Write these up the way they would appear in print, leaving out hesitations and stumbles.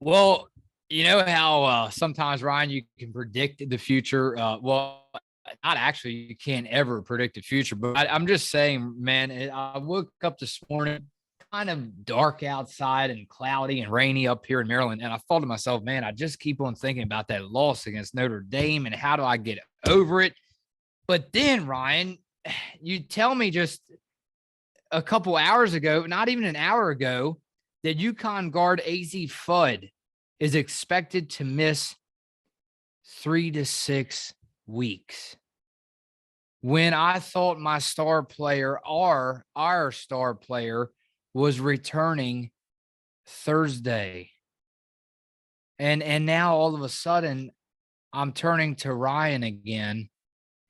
Well, you know how sometimes, Ryan, you can predict the future. Well, not actually, you can't ever predict the future, but I'm just saying, man, I woke up this morning kind of dark outside and cloudy and rainy up here in Maryland. And I thought to myself, man, I just keep on thinking about that loss against Notre Dame and how do I get over it? But then, Ryan, you tell me just a couple hours ago, not even an hour ago, that UConn guard Azzi Fudd is expected to miss 3 to 6 weeks. When I thought my star player, our star player, was returning Thursday. And now all of a sudden I'm turning to Ryan again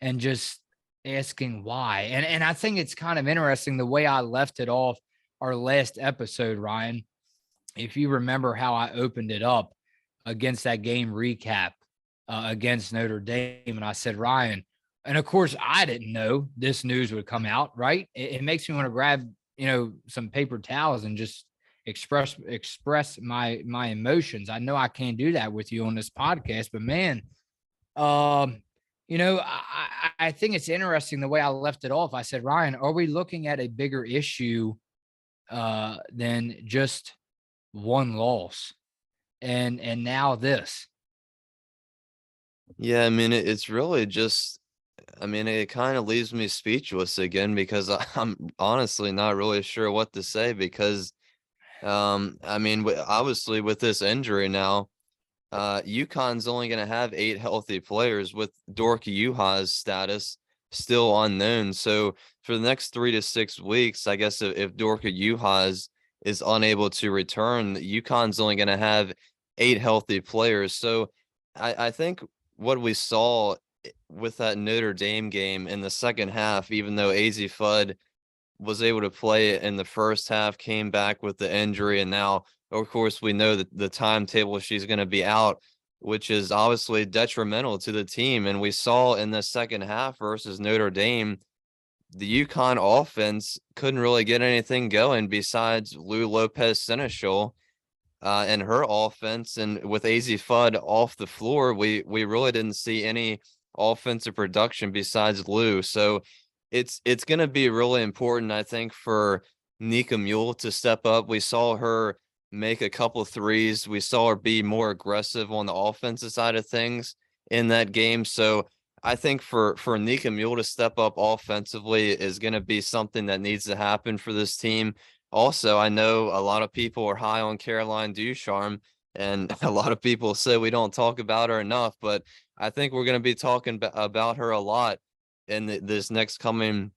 and just asking why. And I think it's kind of interesting the way I left it off our last episode, Ryan. If you remember how I opened it up against that game recap against Notre Dame, and I said, Ryan, and of course I didn't know this news would come out, right? It makes me want to grab, some paper towels and just express my emotions. I know I can't do that with you on this podcast, but man, I think it's interesting the way I left it off. I said, Ryan, are we looking at a bigger issue than just one loss? And now this. Yeah, I mean, it's really just, I mean, it kind of leaves me speechless again because I'm honestly not really sure what to say because, I mean, obviously with this injury now, UConn's only going to have 8 healthy players with Dorka Yuha's status still unknown. So for the next 3 to 6 weeks, I guess if Dorka Yuha's is unable to return, UConn's only going to have 8 healthy players. So I think what we saw with that Notre Dame game in the second half, even though Azzi Fudd was able to play in the first half, came back with the injury, and now, of course, we know that the timetable she's going to be out, which is obviously detrimental to the team. And we saw in the second half versus Notre Dame, the UConn offense couldn't really get anything going besides Lou Lopez Seneschal and her offense. And with Azzi Fudd off the floor, we really didn't see any offensive production besides Lou. So it's going to be really important, I think, for Nika Mule to step up. We saw her make a couple threes. We saw her be more aggressive on the offensive side of things in that game. So I think for Nika Mule to step up offensively is going to be something that needs to happen for this team. Also, I know a lot of people are high on Caroline Ducharme, and a lot of people say we don't talk about her enough, but I think we're going to be talking about her a lot in this next coming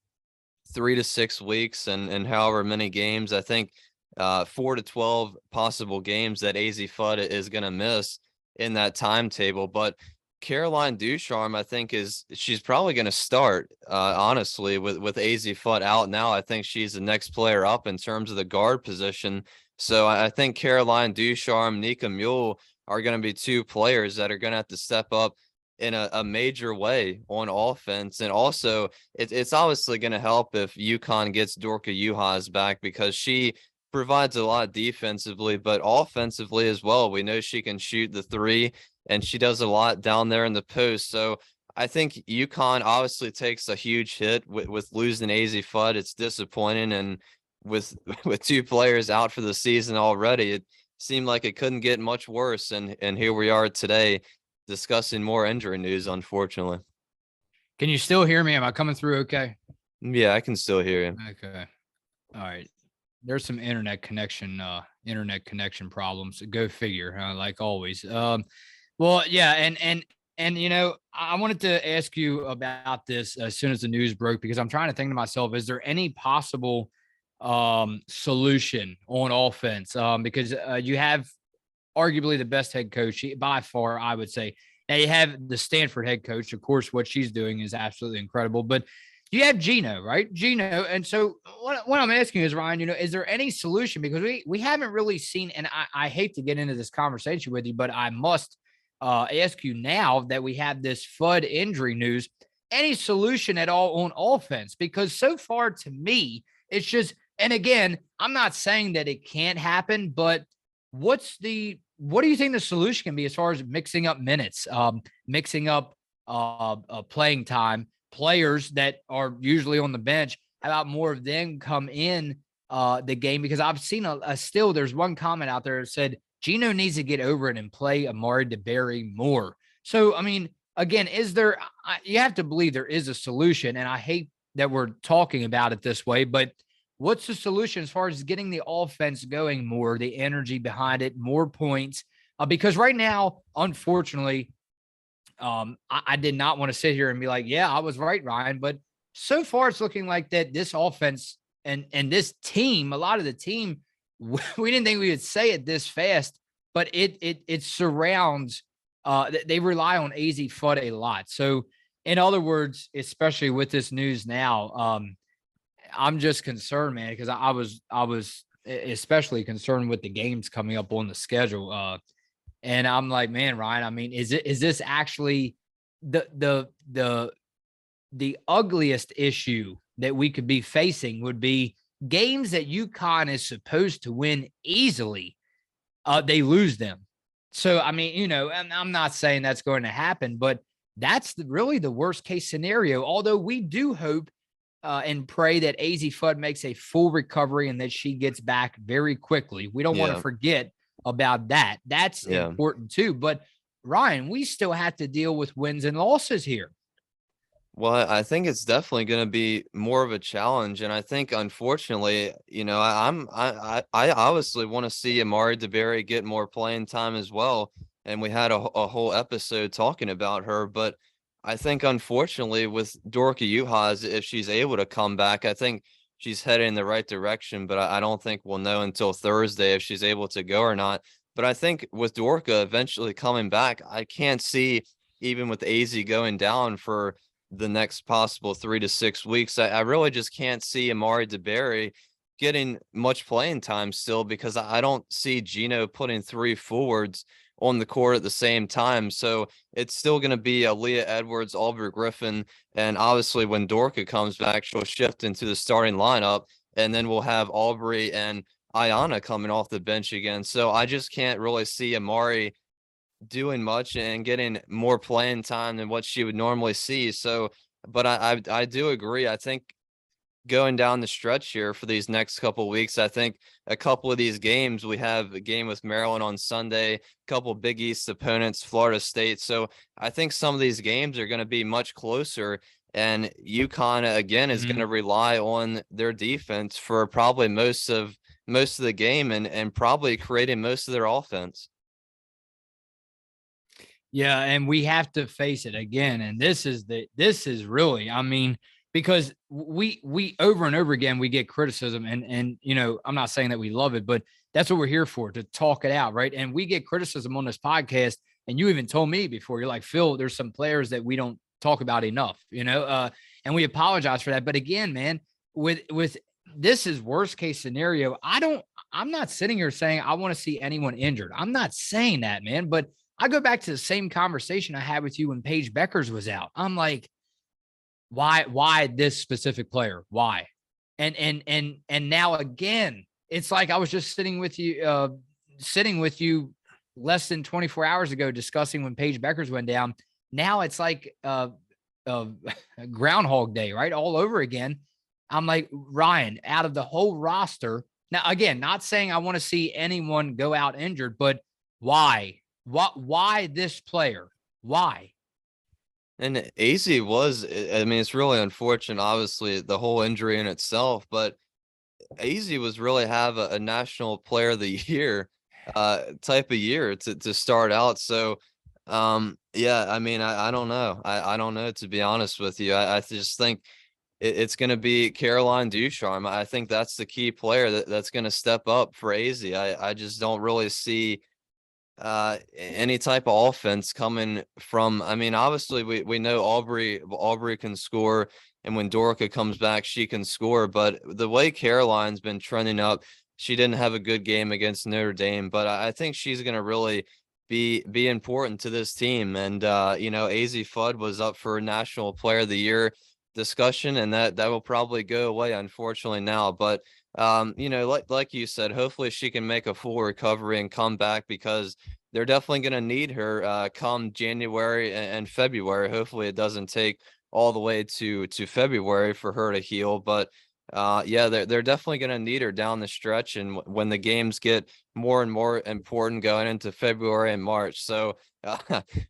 3 to 6 weeks and however many games. I think 4 to 12 possible games that Azzi Fudd is going to miss in that timetable. But Caroline Ducharme, I think, she's probably going to start, honestly, with Azzi Fudd out now. I think she's the next player up in terms of the guard position. So I think Caroline Ducharme, Nika Mule are going to be 2 players that are going to have to step up in a major way on offense. And also, it's obviously going to help if UConn gets Dorka Yuhas back because she provides a lot defensively, but offensively as well. We know she can shoot the 3, and she does a lot down there in the post. So I think UConn obviously takes a huge hit with losing Azzi Fudd. It's disappointing, and with 2 players out for the season already, it seemed like it couldn't get much worse. And here we are today discussing more injury news, unfortunately. Can you still hear me? Am I coming through okay? Yeah, I can still hear you. Okay. All right. There's some internet connection problems. Go figure, like always. Well, yeah, and I wanted to ask you about this as soon as the news broke because I'm trying to think to myself, is there any possible solution on offense? Because you have arguably the best head coach by far, I would say. Now you have the Stanford head coach. Of course, what she's doing is absolutely incredible. But you have Gino, right? Gino. And so what I'm asking is, Ryan, is there any solution? Because we haven't really seen, and I hate to get into this conversation with you, but I must ask you now that we have this Fudd injury news, any solution at all on offense? Because so far to me, it's just, and again, I'm not saying that it can't happen, but what's the what do you think the solution can be as far as mixing up minutes, mixing up playing time, players that are usually on the bench? How about more of them come in the game? Because I've seen still there's one comment out there that said Gino needs to get over it and play Amari DeBerry more. So, I mean, again, you have to believe there is a solution, and I hate that we're talking about it this way, but what's the solution as far as getting the offense going more, the energy behind it, more points? Because right now, unfortunately, I did not want to sit here and be like, yeah, I was right, Ryan. But so far, it's looking like that this offense and this team, a lot of the team, we didn't think we would say it this fast, but it surrounds. They rely on Azzi Fudd a lot. So, in other words, especially with this news now, I'm just concerned, man, because I was especially concerned with the games coming up on the schedule. And I'm like, man, Ryan, I mean, is this actually the ugliest issue that we could be facing would be games that UConn is supposed to win easily. They lose them. So, I mean, and I'm not saying that's going to happen, but that's really the worst case scenario. Although we do hope and pray that Azzi Fudd makes a full recovery and that she gets back very quickly. We don't want to Yeah. forget about that. That's Yeah. important too. But Ryan, we still have to deal with wins and losses here. Well, I think it's definitely going to be more of a challenge, and I think, unfortunately, I obviously want to see Amari DeBerry get more playing time as well, and we had a whole episode talking about her. But I think, unfortunately, with Dorka Juhas, if she's able to come back, I think she's headed in the right direction. But I don't think we'll know until Thursday if she's able to go or not. But I think with Dorka eventually coming back, I can't see even with Azzi going down for the next possible 3 to 6 weeks. I really just can't see Amari DeBerry getting much playing time still because I don't see Gino putting 3 forwards on the court at the same time. So it's still going to be Aaliyah Edwards, Aubrey Griffin, and obviously when Dorka comes back, she'll shift into the starting lineup, and then we'll have Aubrey and Ayana coming off the bench again. So I just can't really see Amari doing much and getting more playing time than what she would normally see. So, but I do agree. I think going down the stretch here for these next couple of weeks, I think a couple of these games, we have a game with Maryland on Sunday, a couple of Big East opponents, Florida State. So I think some of these games are going to be much closer. And UConn again is going to rely on their defense for probably most of the game and probably creating most of their offense. Yeah, and we have to face it again. And this is really, I mean, because we over and over again we get criticism, and I'm not saying that we love it, but that's what we're here for, to talk it out, right? And we get criticism on this podcast, and you even told me before, you're like, Phil, there's some players that we don't talk about enough, and we apologize for that. But again, man, with this is worst case scenario. I'm not sitting here saying I want to see anyone injured. I'm not saying that, man, but I go back to the same conversation I had with you when Paige Beckers was out. I'm like, why this specific player? Why? And now again, it's like I was just sitting with you less than 24 hours ago discussing when Paige Beckers went down. Now it's like Groundhog Day, right? All over again. I'm like, Ryan, out of the whole roster. Now, again, not saying I want to see anyone go out injured, but why? Why this player? Why? And Azzi was, I mean, it's really unfortunate, obviously, the whole injury in itself, but Azzi was really have a national player of the year type of year to start out. So yeah, I mean, I don't know. I don't know, to be honest with you. I just think it's going to be Caroline Ducharme. I think that's the key player that's going to step up for Azzi. I just don't really see any type of offense coming from. I mean, obviously we know Aubrey can score, and when Dorka comes back she can score, but the way Caroline's been trending up, she didn't have a good game against Notre Dame, but I think she's going to really be important to this team. And Azzi Fudd was up for National Player of the Year discussion, and that will probably go away, unfortunately, now. But you know, like you said, hopefully she can make a full recovery and come back, because they're definitely going to need her come January and February. Hopefully it doesn't take all the way to February for her to heal, but yeah, they're definitely going to need her down the stretch, and when the games get more and more important going into February and March. So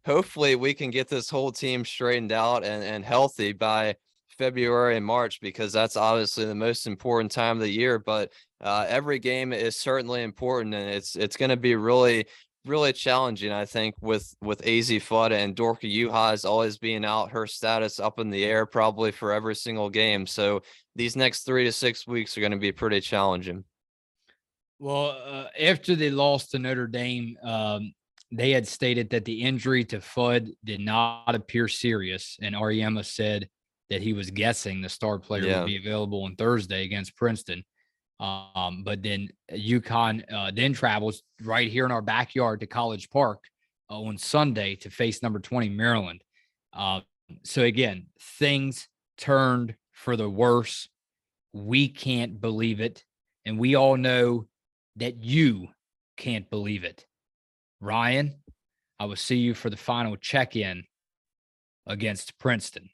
hopefully we can get this whole team straightened out and healthy by February and March, because that's obviously the most important time of the year. But every game is certainly important, and it's going to be really challenging, I think, with Azzi Fudd and Dorka Juhas always being out, her status up in the air probably for every single game. So these next 3 to 6 weeks are going to be pretty challenging. Well, after they lost to Notre Dame, they had stated that the injury to Fudd did not appear serious, and Ariema said that he was guessing the star player would Yeah. be available on Thursday against Princeton. But then UConn then travels right here in our backyard to College Park on Sunday to face number 20 Maryland. Uh, so again, things turned for the worse. We can't believe it, and we all know that you can't believe it. Ryan, I will see you for the final check-in against Princeton.